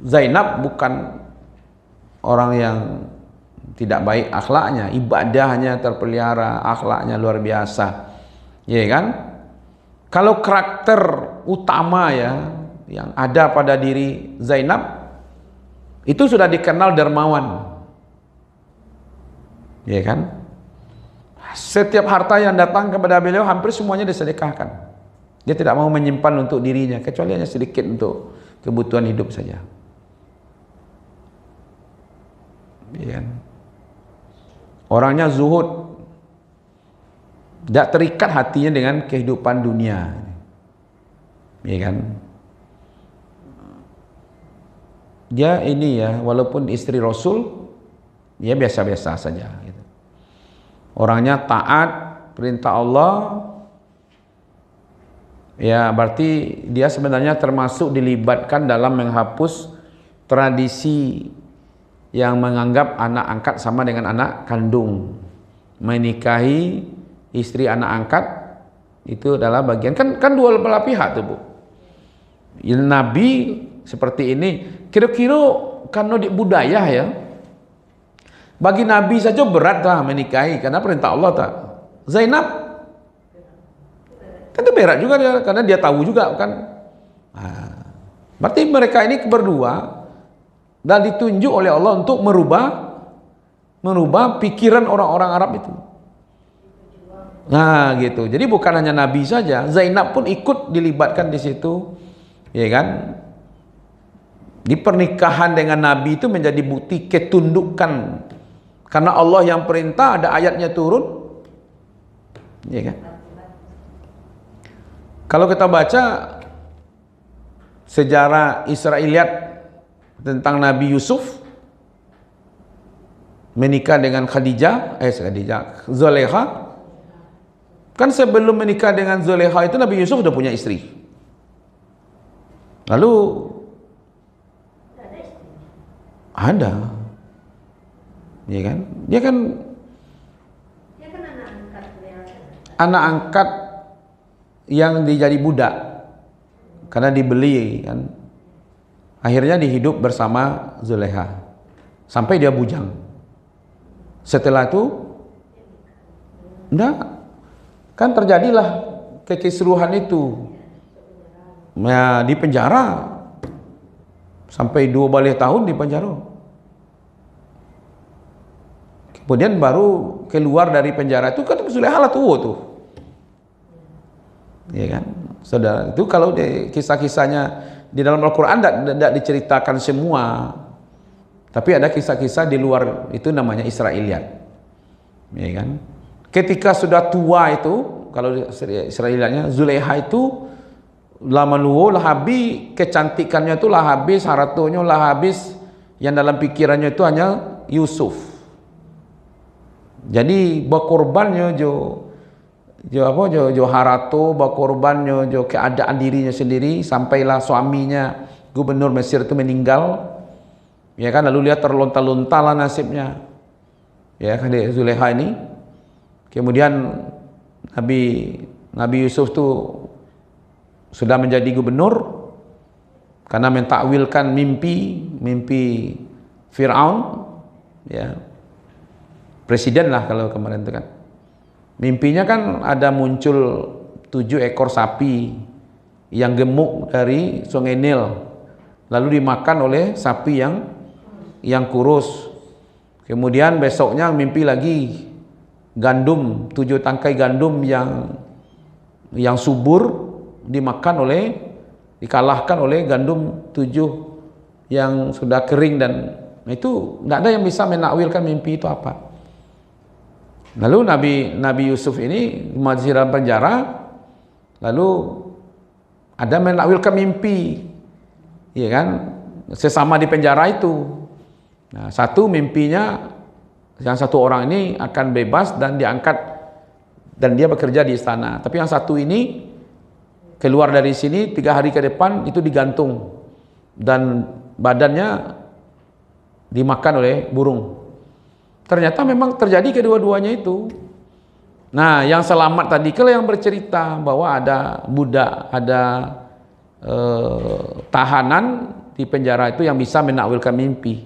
Zainab bukan orang yang tidak baik akhlaknya, ibadahnya terpelihara, akhlaknya luar biasa, ya kan? Kalau karakter utama ya yang ada pada diri Zainab itu sudah dikenal dermawan, ya kan? Setiap harta yang datang kepada beliau hampir semuanya disedekahkan. Dia tidak mau menyimpan untuk dirinya, kecuali hanya sedikit untuk kebutuhan hidup saja, ya kan? Orangnya zuhud, tidak terikat hatinya dengan kehidupan dunia, ya kan? Dia ini ya, walaupun istri Rasul, dia biasa-biasa saja gitu. Orangnya taat perintah Allah, ya berarti dia sebenarnya termasuk dilibatkan dalam menghapus tradisi yang menganggap anak angkat sama dengan anak kandung. Menikahi istri anak angkat itu adalah bagian, kan dua belah pihak tuh Bu. Nabi seperti ini kira-kira karena di budaya ya, bagi Nabi saja berat lah menikahi karena perintah Allah tak. Zainab tentu berat juga dia, karena dia tahu juga kan. Berarti mereka ini berdua dan ditunjuk oleh Allah untuk merubah pikiran orang-orang Arab itu. Nah gitu. Jadi bukan hanya Nabi saja, Zainab pun ikut dilibatkan di situ, ya kan? Di pernikahan dengan Nabi itu menjadi bukti ketundukan, karena Allah yang perintah, ada ayatnya turun, ya kan? Kalau kita baca sejarah Israiliyat tentang Nabi Yusuf menikah dengan Zulekha, kan sebelum menikah dengan Zulekha itu Nabi Yusuf sudah punya istri. Lalu ada, ya kan? Dia kan anak angkat yang dijadi budak karena dibeli kan. Akhirnya dihidup bersama Zulekha sampai dia bujang. Setelah itu enggak, kan terjadilah kekisruhan itu, ya, di penjara sampai 12 tahun di penjara. Kemudian baru keluar dari penjara itu kan Zulekha lah tua tuh, ya kan? Saudara, itu kalau kisah-kisahnya di dalam Al-Quran tidak diceritakan semua, tapi ada kisah-kisah di luar itu, namanya Israiliyat, ya kan? Ketika sudah tua itu, kalau Israiliyatnya, Zulekha itu lama luo lah habis, kecantikannya itu lah habis, hartonya lah habis, yang dalam pikirannya itu hanya Yusuf. Jadi berkorbannya jo harato, berkorbannya jo keadaan dirinya sendiri, sampailah suaminya gubernur Mesir itu meninggal, ya kan? Lalu dia terlontar-lontar lah nasibnya, ya kan, Zulekha ini. Kemudian Nabi Yusuf itu sudah menjadi gubernur karena mentakwilkan mimpi Fir'aun, ya, presiden lah kalau kemarin itu kan. Mimpinya kan ada muncul 7 ekor sapi yang gemuk dari Sungai Nil, lalu dimakan oleh sapi yang kurus. Kemudian besoknya mimpi lagi gandum, 7 tangkai gandum yang subur dikalahkan oleh gandum 7 yang sudah kering, dan itu tidak ada yang bisa menakwilkan mimpi itu apa. Lalu Nabi Yusuf ini masih dalam penjara, lalu ada menakwilkan mimpi, ya kan, sesama di penjara itu. Nah, satu mimpinya yang satu orang ini akan bebas dan diangkat dan dia bekerja di istana, tapi yang satu ini keluar dari sini 3 hari ke depan itu digantung dan badannya dimakan oleh burung. Ternyata memang terjadi kedua-duanya itu. Nah, yang selamat tadi kalau yang bercerita bahwa ada budak, ada tahanan di penjara itu yang bisa menakwilkan mimpi.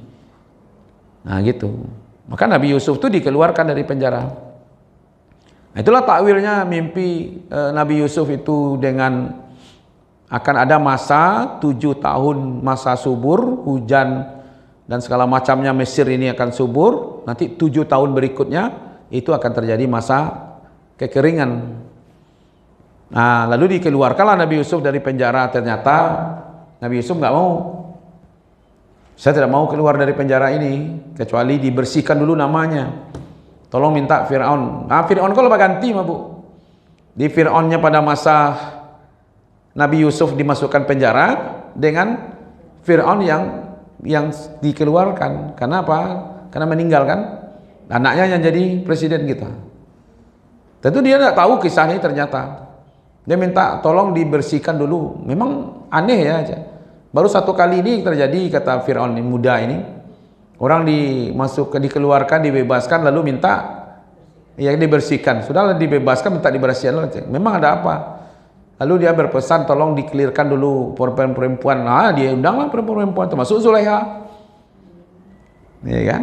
Nah gitu. Maka Nabi Yusuf itu dikeluarkan dari penjara. Nah, itulah takwilnya mimpi Nabi Yusuf itu, dengan akan ada masa 7 tahun masa subur, hujan dan segala macamnya Mesir ini akan subur. Nanti 7 tahun berikutnya itu akan terjadi masa kekeringan. Nah, lalu dikeluarkanlah Nabi Yusuf dari penjara. Ternyata Nabi Yusuf nggak mau. Saya tidak mau keluar dari penjara ini kecuali dibersihkan dulu namanya. Tolong minta Fir'aun. Nah, Fir'aun kalau ganti mah Bu. Di Fir'aunnya pada masa Nabi Yusuf dimasukkan penjara dengan Fir'aun yang dikeluarkan. Karena apa? Karena meninggal kan. Anaknya yang jadi presiden kita. Tentu dia tidak tahu kisah ini ternyata. Dia minta tolong dibersihkan dulu. Memang aneh ya. Baru 1 kali ini terjadi, kata Fir'aun muda ini. Orang dikeluarkan, dibebaskan, lalu minta ya dibersihkan. Sudahlah dibebaskan, minta dibersihkan. Memang ada apa? Lalu dia berpesan tolong dikelirkan dulu perempuan-perempuan. Nah, dia undanglah perempuan-perempuan termasuk Zulaiha. Ya kan?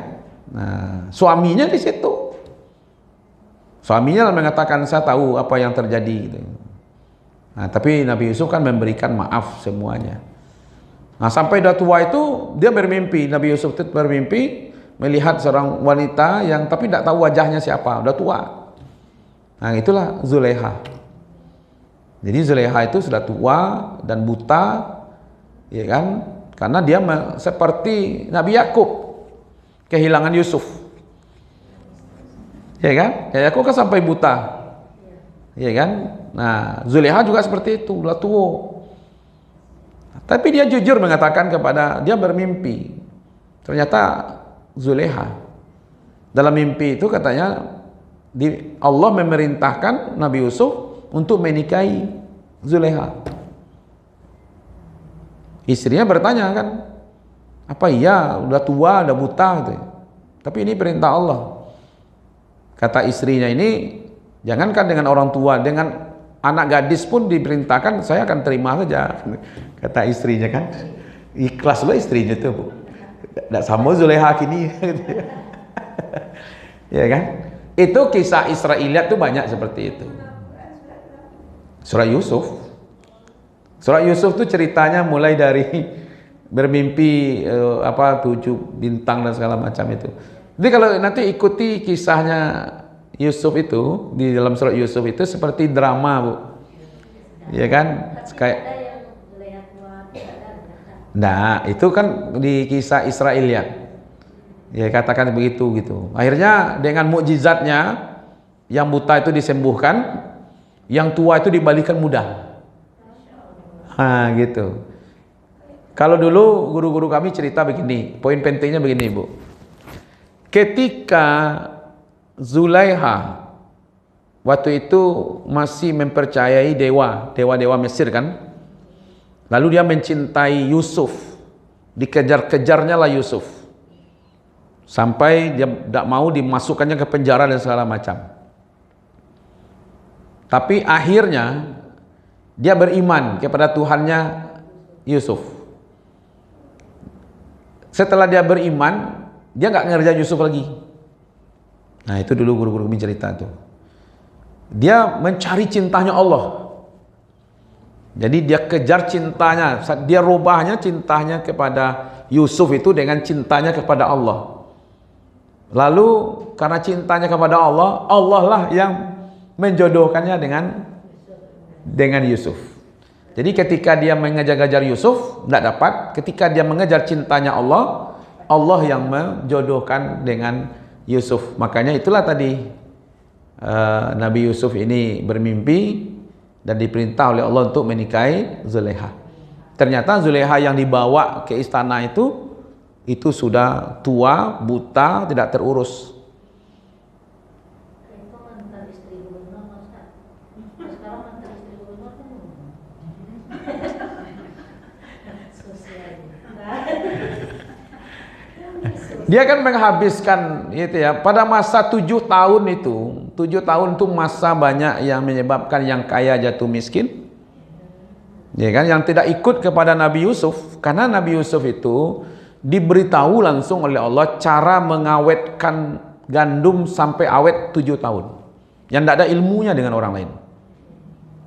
Nah, suaminya di situ. Suaminya mengatakan saya tahu apa yang terjadi gitu. Nah, tapi Nabi Yusuf kan memberikan maaf semuanya. Nah, sampai dah tua itu dia bermimpi. Nabi Yusuf itu bermimpi melihat seorang wanita yang tapi tidak tahu wajahnya siapa, udah tua. Nah, itulah Zulaiha. Jadi Zulaiha itu sudah tua dan buta, ya kan? Karena dia seperti Nabi Yakub kehilangan Yusuf. Ya kan? Yakub kan sampai buta. Ya kan? Nah, Zulaiha juga seperti itu, udah tua. Tapi dia jujur mengatakan kepada, dia bermimpi. Ternyata Zulaiha. Dalam mimpi itu katanya Allah memerintahkan Nabi Yusuf untuk menikahi Zulaiha. Istrinya bertanya kan, apa iya udah tua, udah buta gitu. Tapi ini perintah Allah. Kata istrinya ini, jangankan dengan orang tua, dengan anak gadis pun diperintahkan, saya akan terima saja. Kata istrinya kan, ikhlas loh istrinya tuh Bu. Tidak sama Zulaiha kini. Ya kan? Itu kisah Israiliyat tuh banyak seperti itu. Surah Yusuf. Surah Yusuf tuh ceritanya mulai dari bermimpi 7 bintang dan segala macam itu. Jadi kalau nanti ikuti kisahnya Yusuf itu, di dalam surah Yusuf itu seperti drama Bu. Ya kan? Kayak nah, itu kan di kisah Israiliyat. Ya katakan begitu gitu. Akhirnya dengan mukjizatnya yang buta itu disembuhkan, yang tua itu dibalikan muda. Gitu. Kalau dulu guru-guru kami cerita begini, poin pentingnya begini Bu. Ketika Zulaiha waktu itu masih mempercayai dewa-dewa Mesir kan, lalu dia mencintai Yusuf, dikejar-kejarnya lah Yusuf, sampai dia tidak mau dimasukkannya ke penjara dan segala macam. Tapi akhirnya dia beriman kepada Tuhannya Yusuf. Setelah dia beriman, dia nggak ngerjain Yusuf lagi. Nah itu dulu guru-guru kami cerita tuh. Dia mencari cintanya Allah. Jadi dia kejar cintanya, dia rubahnya cintanya kepada Yusuf itu dengan cintanya kepada Allah. Lalu karena cintanya kepada Allah, Allah lah yang menjodohkannya dengan Yusuf. Jadi ketika dia mengejar-ngejar Yusuf, tidak dapat. Ketika dia mengejar cintanya Allah, Allah yang menjodohkan dengan Yusuf. Makanya itulah tadi Nabi Yusuf ini bermimpi dan diperintah oleh Allah untuk menikahi Zulaiha. Ternyata Zulaiha yang dibawa ke istana itu sudah tua, buta, tidak terurus. Dia kan menghabiskan itu ya, pada masa 7 tahun itu, 7 tahun itu masa banyak yang menyebabkan yang kaya jatuh miskin, Ya kan, yang tidak ikut kepada Nabi Yusuf, karena Nabi Yusuf itu diberitahu langsung oleh Allah cara mengawetkan gandum sampai awet 7 tahun. Yang tidak ada ilmunya dengan orang lain.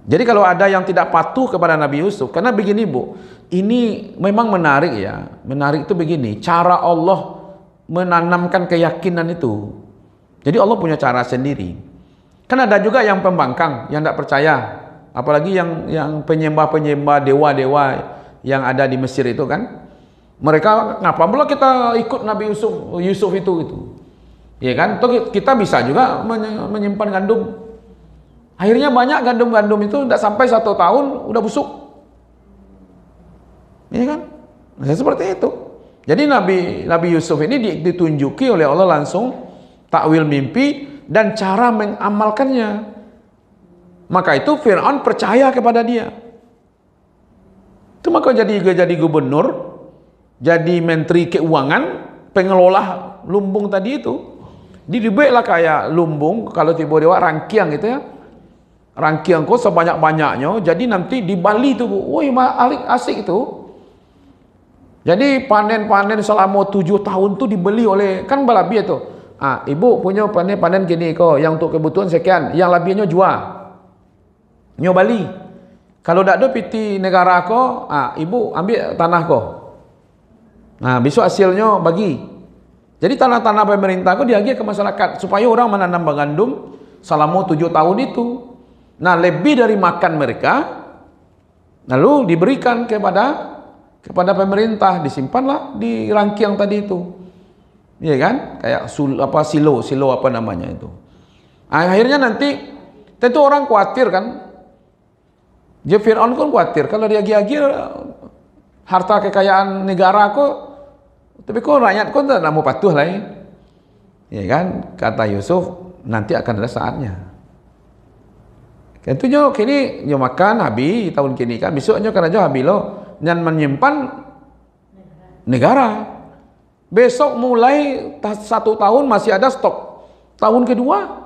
Jadi kalau ada yang tidak patuh kepada Nabi Yusuf, karena begini Bu, ini memang menarik ya. Menarik itu begini, cara Allah menanamkan keyakinan itu. Jadi Allah punya cara sendiri. Kan ada juga yang pembangkang, yang tidak percaya. Apalagi yang penyembah-penyembah dewa-dewa yang ada di Mesir itu kan. Mereka ngapa pula kita ikut Nabi Yusuf itu gitu. Ya kan? Kita bisa juga menyimpan gandum. Akhirnya banyak gandum-gandum itu tidak sampai 1 tahun udah busuk. Ya kan? Nah, seperti itu. Jadi Nabi Yusuf ini ditunjuki oleh Allah langsung takwil mimpi dan cara mengamalkannya. Maka itu Fir'aun percaya kepada dia. Itu maka jadi gubernur, jadi menteri keuangan, pengelola lumbung tadi itu. Didibuatlah kayak lumbung, kalau tiba dewa rangkiang gitu ya. Rangkiang kok sebanyak-banyaknya, jadi nanti di Bali itu, woi asik itu. Jadi panen-panen selama 7 tahun tuh dibeli oleh, kan balabi itu. Ibu punya panen gini kok, yang untuk kebutuhan sekian, yang lebihnya jual. Nyo Bali. Kalau tak ada piti negara ko, ibu ambil tanah ko. Nah, besok hasilnya bagi. Jadi tanah-tanah pemerintah ko diagih ke masyarakat supaya orang menanam gandum selama 7 tahun itu. Nah, lebih dari makan mereka lalu diberikan kepada pemerintah, disimpanlah di rangkiang tadi itu. Iya kan? Kayak silo apa namanya itu. Akhirnya nanti tentu orang khawatir kan. Jadi Fir'aun pun khawatir kalau dia agih-agih harta kekayaan negara ko, tapi kok rakyat ko tidak mau patuh lah. Ya kan? Kata Yusuf, nanti akan ada saatnya. Tentunya kini nyo makan habis tahun kini kan, besoknya kan aja habis lo dan menyimpan negara. Besok mulai 1 tahun masih ada stok. Tahun kedua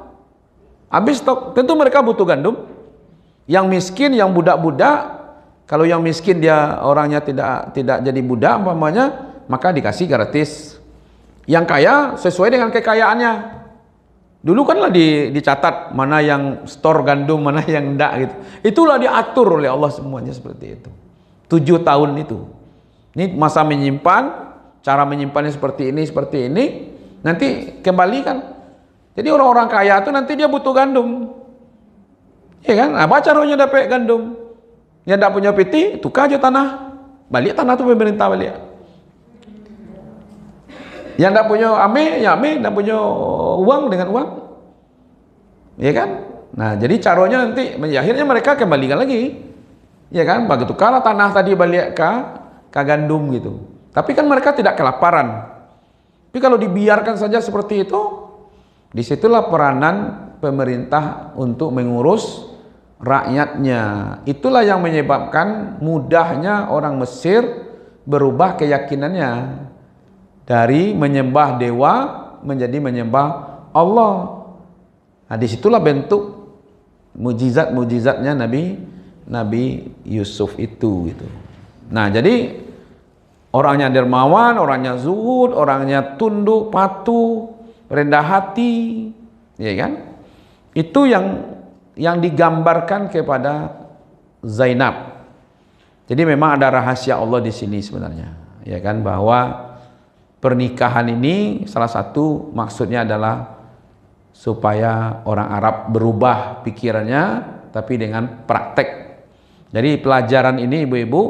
habis stok. Tentu mereka butuh gandum. Yang miskin, yang budak-budak, kalau yang miskin dia orangnya tidak jadi budak umpamanya, maka dikasih gratis. Yang kaya sesuai dengan kekayaannya. Dulu kanlah dicatat mana yang store gandum, mana yang enggak gitu. Itulah diatur oleh Allah semuanya seperti itu. 7 tahun itu. Ini masa menyimpan, cara menyimpannya seperti ini, nanti kembalikan. Jadi orang-orang kaya itu nanti dia butuh gandum. Ya kan? Apa caranya dapat gandum? Yang tidak punya peti, tukar aja tanah. Balik tanah itu pemerintah balik. Yang tidak punya ame, ya ame, tidak punya uang dengan uang. Ya kan? Nah, jadi caranya nanti akhirnya mereka kembalikan lagi. Ya kan? Begitu kalah tanah tadi balik ke gandum gitu. Tapi kan mereka tidak kelaparan. Tapi kalau dibiarkan saja seperti itu, disitulah peranan pemerintah untuk mengurus rakyatnya. Itulah yang menyebabkan mudahnya orang Mesir berubah keyakinannya dari menyembah dewa menjadi menyembah Allah. Nah, disitulah bentuk mujizat-mujizatnya Nabi Yusuf itu gitu. Nah, jadi orangnya dermawan, orangnya zuhud, orangnya tunduk, patuh, rendah hati, ya kan? Itu yang digambarkan kepada Zainab. Jadi memang ada rahasia Allah di sini sebenarnya, ya kan, bahwa pernikahan ini salah satu maksudnya adalah supaya orang Arab berubah pikirannya, tapi dengan praktek. Jadi pelajaran ini ibu-ibu,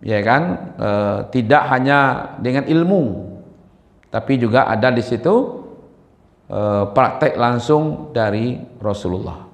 ya kan, tidak hanya dengan ilmu, tapi juga ada di situ praktek langsung dari Rasulullah.